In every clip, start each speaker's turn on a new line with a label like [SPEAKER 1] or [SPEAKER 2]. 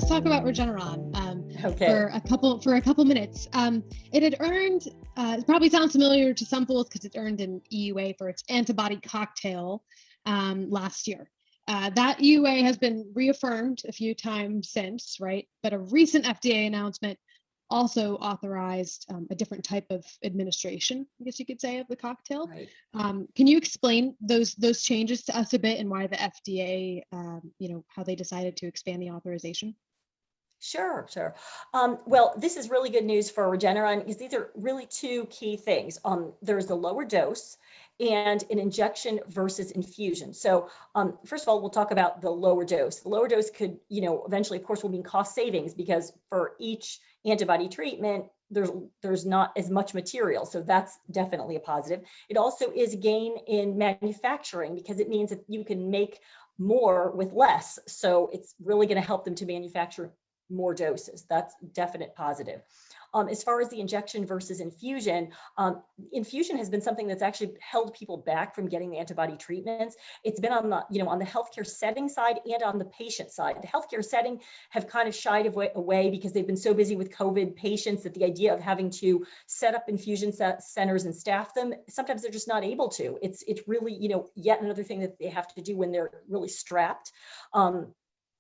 [SPEAKER 1] let's talk about Regeneron
[SPEAKER 2] Okay.
[SPEAKER 1] for a couple minutes. It had earned, it probably sounds familiar to some fools because it earned an EUA for its antibody cocktail last year. That EUA has been reaffirmed a few times since, right? But a recent FDA announcement also authorized a different type of administration, I guess you could say, of the cocktail.
[SPEAKER 2] Right.
[SPEAKER 1] Can you explain those changes to us a bit and why the FDA, how they decided to expand the authorization?
[SPEAKER 2] Sure, sure. Well, this is really good news for Regeneron because these are really two key things. There's the lower dose and an injection versus infusion. So first of all, we'll talk about the lower dose. The lower dose could, eventually, of course, will mean cost savings because for each antibody treatment, there's not as much material. So that's definitely a positive. It also is a gain in manufacturing because it means that you can make more with less. So it's really going to help them to manufacture more doses. That's definite positive. As far as the injection versus infusion, infusion has been something that's actually held people back from getting the antibody treatments. It's been on the healthcare setting side and on the patient side. The healthcare setting have kind of shied away because they've been so busy with COVID patients that the idea of having to set up infusion centers and staff them, sometimes they're just not able to. It's really, yet another thing that they have to do when they're really strapped.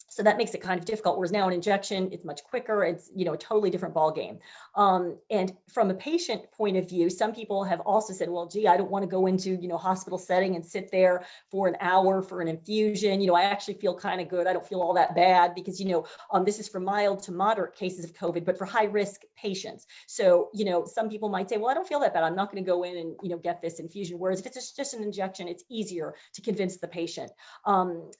[SPEAKER 2] So that makes it kind of difficult. Whereas now an injection, it's much quicker. It's, a totally different ball game. And from a patient point of view, some people have also said, well, gee, I don't want to go into, hospital setting and sit there for an hour for an infusion. I actually feel kind of good. I don't feel all that bad because, this is for mild to moderate cases of COVID, but for high risk patients. So, some people might say, well, I don't feel that bad. I'm not going to go in and, get this infusion. Whereas if it's just an injection, it's easier to convince the patient.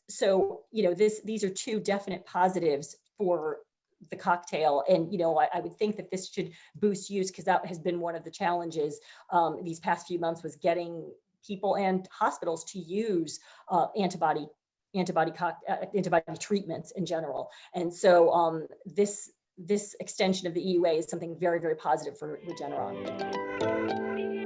[SPEAKER 2] So, these are two definite positives for the cocktail. And, I would think that this should boost use because that has been one of the challenges these past few months was getting people and hospitals to use antibody treatments in general. And so this extension of the EUA is something very, very positive for Regeneron.